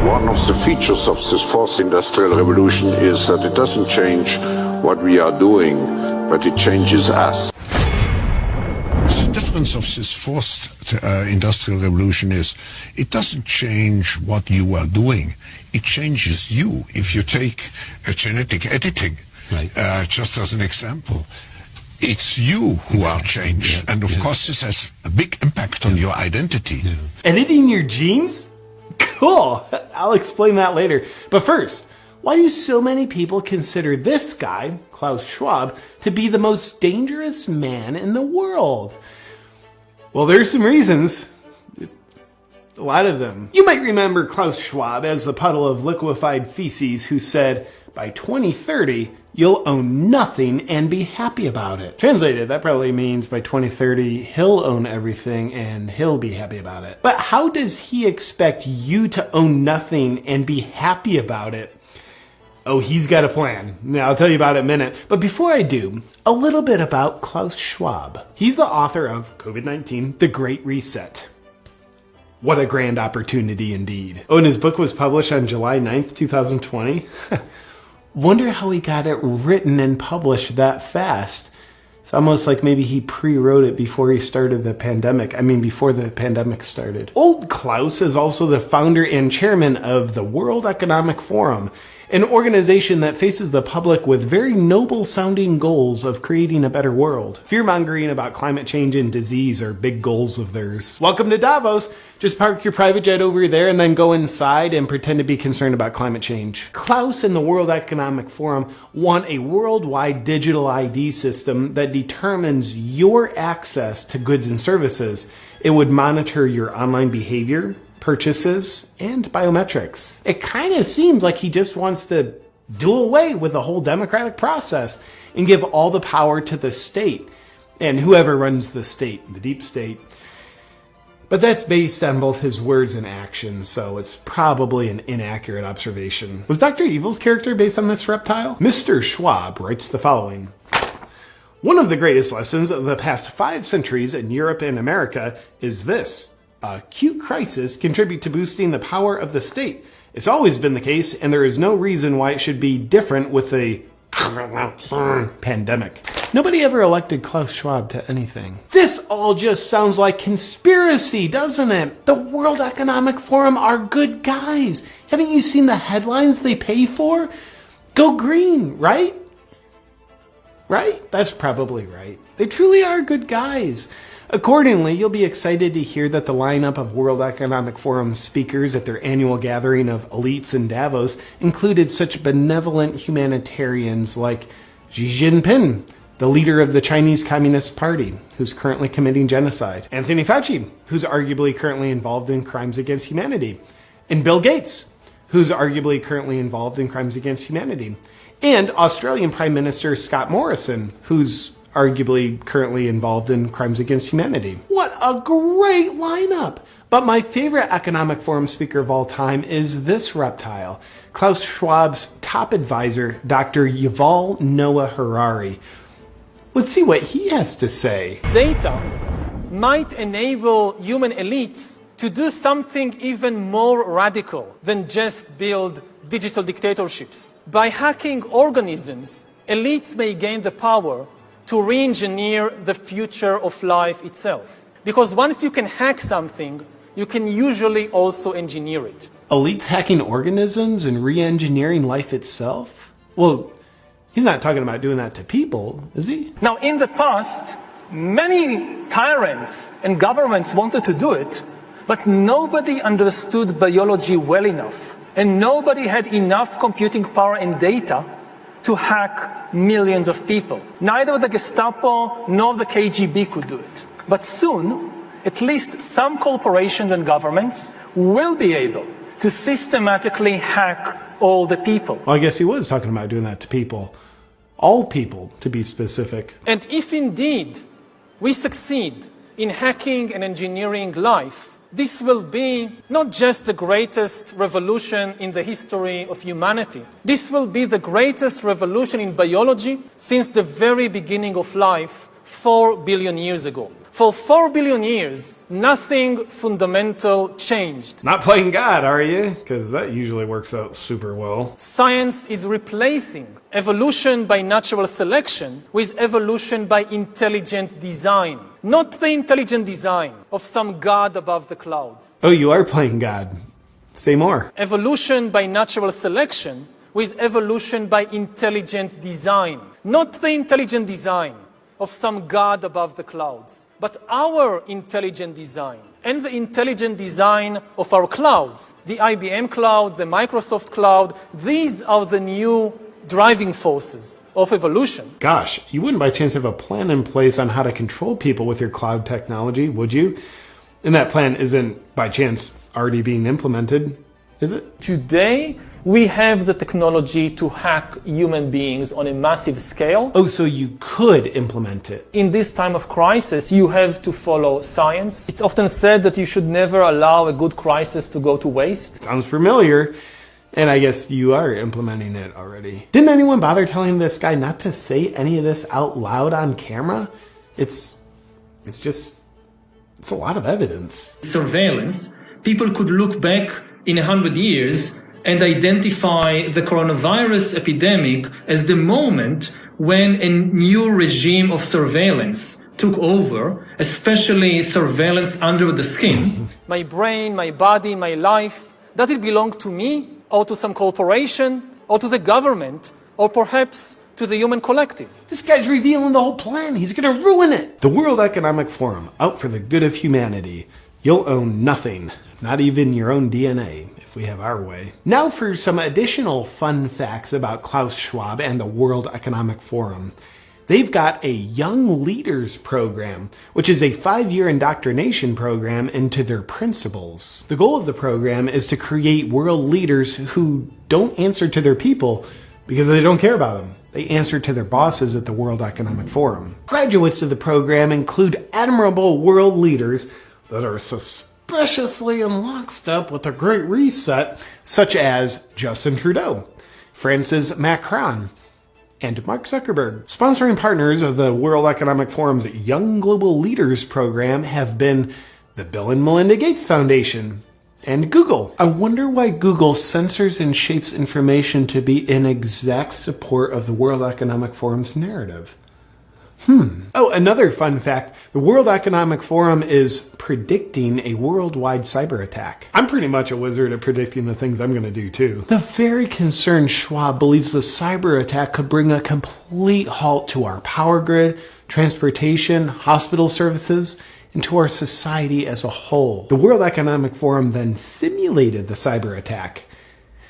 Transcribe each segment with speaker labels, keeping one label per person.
Speaker 1: One of the features of this fourth industrial revolution is that it doesn't change what we are doing, but it changes us.
Speaker 2: The difference of this fourth industrial revolution is it doesn't change what you are doing. It changes you. If you take genetic editing, right. Just as an example, it's you who are changed. Yeah. And of course this has a big impact on your identity. Yeah.
Speaker 3: Editing your genes? Cool. I'll explain that later. But first, why do so many people consider this guy, Klaus Schwab, to be the most dangerous man in the world? Well, there's some reasons. A lot of them. You might remember Klaus Schwab as the puddle of liquefied feces who said, by 2030, you'll own nothing and be happy about it. Translated, that probably means by 2030, he'll own everything and he'll be happy about it. But how does he expect you to own nothing and be happy about it? Oh, he's got a plan. Now, I'll tell you about it in a minute. But before I do, a little bit about Klaus Schwab. He's the author of COVID-19, The Great Reset. What a grand opportunity indeed. Oh, and his book was published on July 9th, 2020. Wonder how he got it written and published that fast. It's almost like maybe he pre-wrote it before he started the pandemic. Before the pandemic started. Old Klaus is also the founder and chairman of the World Economic Forum, an organization that faces the public with very noble sounding goals of creating a better world. Fear-mongering about climate change and disease are big goals of theirs. Welcome to Davos. Just park your private jet over there and then go inside and pretend to be concerned about climate change. Klaus and the World Economic Forum want a worldwide digital ID system that determines your access to goods and services. It would monitor your online behavior, purchases, and biometrics. It kind of seems like he just wants to do away with the whole democratic process and give all the power to the state and whoever runs the state, the deep state. But that's based on both his words and actions, so it's probably an inaccurate observation. Was Dr. Evil's character based on this reptile? Mr. Schwab writes the following. One of the greatest lessons of the past 5 centuries in Europe and America is this. Acute crisis contribute to boosting the power of the state. It's always been the case, and there is no reason why it should be different with the pandemic. Nobody ever elected Klaus Schwab to anything. This all just sounds like conspiracy, doesn't it? The World Economic Forum are good guys. Haven't you seen the headlines they pay for? Go green, right? Right? That's probably right. They truly are good guys. Accordingly, you'll be excited to hear that the lineup of World Economic Forum speakers at their annual gathering of elites in Davos included such benevolent humanitarians like Xi Jinping, the leader of the Chinese Communist Party, who's currently committing genocide, Anthony Fauci, who's arguably currently involved in crimes against humanity, and Bill Gates, who's arguably currently involved in crimes against humanity, and Australian Prime Minister Scott Morrison, who's arguably currently involved in crimes against humanity. What a great lineup! But my favorite Economic Forum speaker of all time is this reptile, Klaus Schwab's top advisor, Dr. Yuval Noah Harari. Let's see what he has to say.
Speaker 4: Data might enable human elites to do something even more radical than just build digital dictatorships. By hacking organisms, elites may gain the power to re-engineer the future of life itself. Because once you can hack something, you can usually also engineer it.
Speaker 3: Elites hacking organisms and re-engineering life itself? Well, he's not talking about doing that to people, is he?
Speaker 4: Now, in the past, many tyrants and governments wanted to do it, but nobody understood biology well enough, and nobody had enough computing power and data to hack millions of people. Neither the Gestapo nor the KGB could do it. But soon, at least some corporations and governments will be able to systematically hack all the people.
Speaker 3: Well, I guess he was talking about doing that to people. All people, to be specific.
Speaker 4: And if indeed we succeed in hacking and engineering life, this will be not just the greatest revolution in the history of humanity. This will be the greatest revolution in biology since the very beginning of life 4 billion years ago. For 4 billion years, nothing fundamental changed.
Speaker 3: Not playing God, are you? Because that usually works out super well.
Speaker 4: Science is replacing evolution by natural selection with evolution by intelligent design. Not the intelligent design of some God above the clouds.
Speaker 3: Oh, you are playing God. Say more.
Speaker 4: Evolution by natural selection with evolution by intelligent design. Not the intelligent design of some God above the clouds, but our intelligent design and the intelligent design of our clouds. The IBM cloud, the Microsoft cloud, these are the new driving forces of evolution.
Speaker 3: Gosh, you wouldn't by chance have a plan in place on how to control people with your cloud technology, would you? And that plan isn't by chance already being implemented, is it?
Speaker 4: Today, we have the technology to hack human beings on a massive scale.
Speaker 3: Oh, so you could implement it.
Speaker 4: In this time of crisis, you have to follow science. It's often said that you should never allow a good crisis to go to waste.
Speaker 3: Sounds familiar. And I guess you are implementing it already. Didn't anyone bother telling this guy not to say any of this out loud on camera? It's a lot of evidence.
Speaker 4: Surveillance, people could look back in 100 years and identify the coronavirus epidemic as the moment when a new regime of surveillance took over, especially surveillance under the skin. My brain, my body, my life, does it belong to me or to some corporation or to the government or perhaps to the human collective?
Speaker 3: This guy's revealing the whole plan. He's gonna ruin it. The World Economic Forum, out for the good of humanity. You'll own nothing, not even your own DNA. We have our way. Now for some additional fun facts about Klaus Schwab and the World Economic Forum. They've got a Young Leaders Program, which is a 5-year indoctrination program into their principles. The goal of the program is to create world leaders who don't answer to their people because they don't care about them. They answer to their bosses at the World Economic Forum. Graduates of the program include admirable world leaders that are suspiciously in lockstep with the Great Reset, such as Justin Trudeau, Francis Macron, and Mark Zuckerberg. Sponsoring partners of the World Economic Forum's Young Global Leaders program have been the Bill and Melinda Gates Foundation and Google. I wonder why Google censors and shapes information to be in exact support of the World Economic Forum's narrative. Oh, another fun fact. The World Economic Forum is predicting a worldwide cyber attack. I'm pretty much a wizard at predicting the things I'm going to do too. The very concerned Schwab believes the cyber attack could bring a complete halt to our power grid, transportation, hospital services, and to our society as a whole. The World Economic Forum then simulated the cyber attack.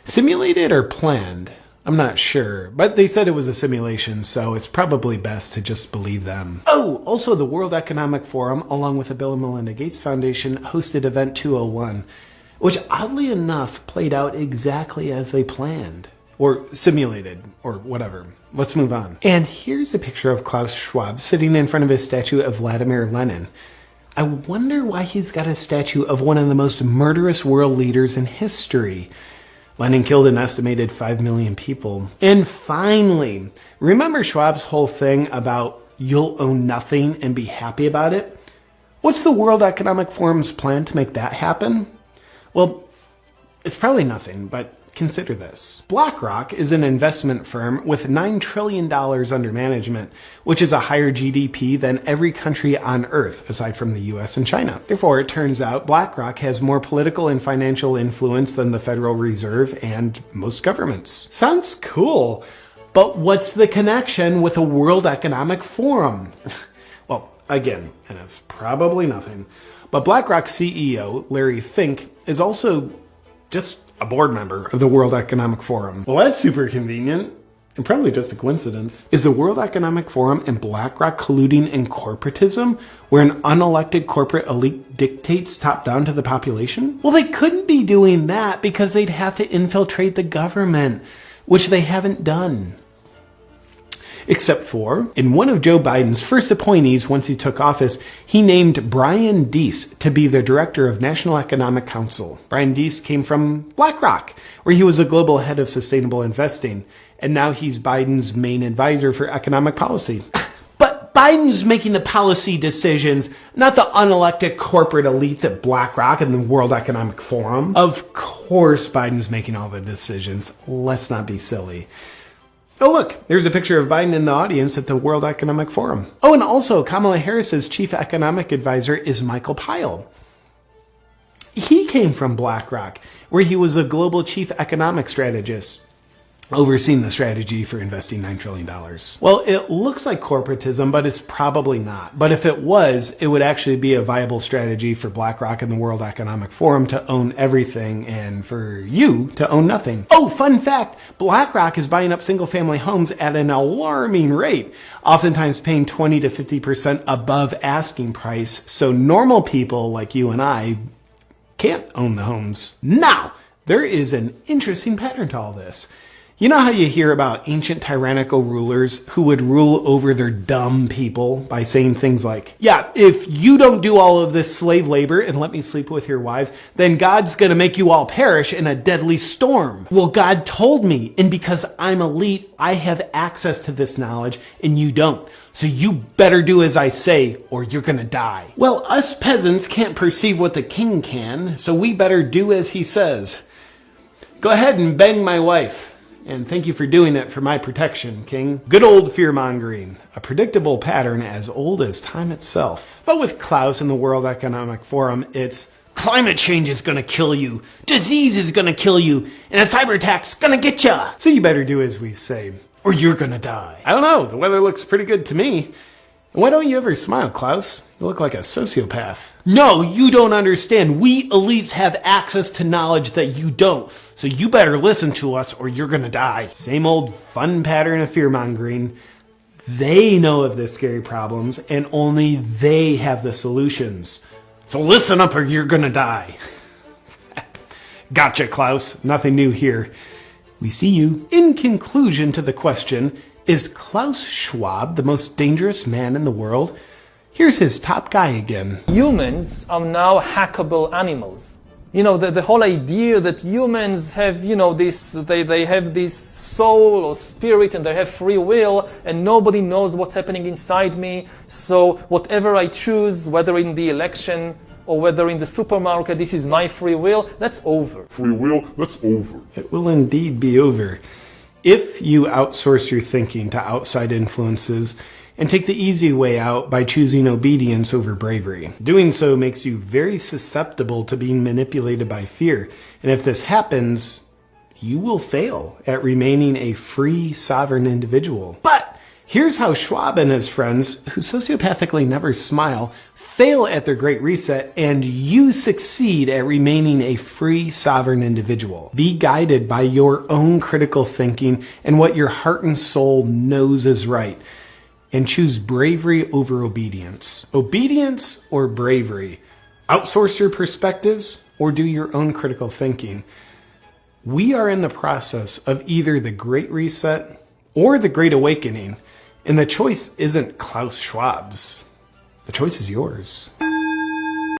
Speaker 3: Simulated or planned? I'm not sure, but they said it was a simulation, so it's probably best to just believe them. Oh, also the World Economic Forum, along with the Bill and Melinda Gates Foundation, hosted Event 201, which oddly enough played out exactly as they planned. Or simulated, or whatever. Let's move on. And here's a picture of Klaus Schwab sitting in front of his statue of Vladimir Lenin. I wonder why he's got a statue of one of the most murderous world leaders in history. Lenin killed an estimated 5 million people. And finally, remember Schwab's whole thing about you'll own nothing and be happy about it? What's the World Economic Forum's plan to make that happen? Well, it's probably nothing, but consider this. BlackRock is an investment firm with $9 trillion under management, which is a higher GDP than every country on Earth, aside from the US and China. Therefore, it turns out BlackRock has more political and financial influence than the Federal Reserve and most governments. Sounds cool, but what's the connection with the World Economic Forum? Well, again, and it's probably nothing, but BlackRock's CEO, Larry Fink, is also just a board member of the World Economic Forum. Well, that's super convenient, and probably just a coincidence. Is the World Economic Forum and BlackRock colluding in corporatism, where an unelected corporate elite dictates top-down to the population? Well, they couldn't be doing that because they'd have to infiltrate the government, which they haven't done. Except for, in one of Joe Biden's first appointees once he took office, he named Brian Deese to be the director of National Economic Council. Brian Deese came from BlackRock, where he was a global head of sustainable investing, and now he's Biden's main advisor for economic policy. But Biden's making the policy decisions, not the unelected corporate elites at BlackRock and the World Economic Forum. Of course Biden's making all the decisions. Let's not be silly. Oh, look, there's a picture of Biden in the audience at the World Economic Forum. Oh, and also Kamala Harris's chief economic advisor is Michael Pyle. He came from BlackRock, where he was a global chief economic strategist, overseeing the strategy for investing $9 trillion. Well, it looks like corporatism, but it's probably not. But if it was, it would actually be a viable strategy for BlackRock and the World Economic Forum to own everything and for you to own nothing. Oh, fun fact, BlackRock is buying up single-family homes at an alarming rate, oftentimes paying 20 to 50% above asking price, so normal people like you and I can't own the homes. Now, there is an interesting pattern to all this. You know how you hear about ancient tyrannical rulers who would rule over their dumb people by saying things like, yeah, if you don't do all of this slave labor and let me sleep with your wives, then God's going to make you all perish in a deadly storm. Well, God told me, and because I'm elite, I have access to this knowledge and you don't. So you better do as I say or you're going to die. Well, us peasants can't perceive what the king can, so we better do as he says. Go ahead and bang my wife. And thank you for doing it for my protection, King. Good old fear-mongering, a predictable pattern as old as time itself. But with Klaus and the World Economic Forum, it's climate change is gonna kill you, disease is gonna kill you, and a cyber attack's gonna get ya. So you better do as we say, or you're gonna die. I don't know, the weather looks pretty good to me. Why don't you ever smile, Klaus? You look like a sociopath. No, you don't understand. We elites have access to knowledge that you don't. So you better listen to us or you're gonna die. Same old fun pattern of fear-mongering. They know of the scary problems and only they have the solutions. So listen up or you're gonna die. Gotcha, Klaus. Nothing new here. We see you. In conclusion to the question, is Klaus Schwab the most dangerous man in the world? Here's his top guy again.
Speaker 4: Humans are now hackable animals. You know, the whole idea that humans have, they have this soul or spirit and they have free will and nobody knows what's happening inside me. So whatever I choose, whether in the election or whether in the supermarket, this is my free will, that's over.
Speaker 5: Free will, that's over.
Speaker 3: It will indeed be over. If you outsource your thinking to outside influences and take the easy way out by choosing obedience over bravery. Doing so makes you very susceptible to being manipulated by fear. And if this happens, you will fail at remaining a free, sovereign individual. But here's how Schwab and his friends, who sociopathically never smile, fail at their Great Reset, and you succeed at remaining a free, sovereign individual. Be guided by your own critical thinking and what your heart and soul knows is right. And choose bravery over obedience. Obedience or bravery? Outsource your perspectives or do your own critical thinking? We are in the process of either the Great Reset or the Great Awakening, and the choice isn't Klaus Schwab's. The choice is yours.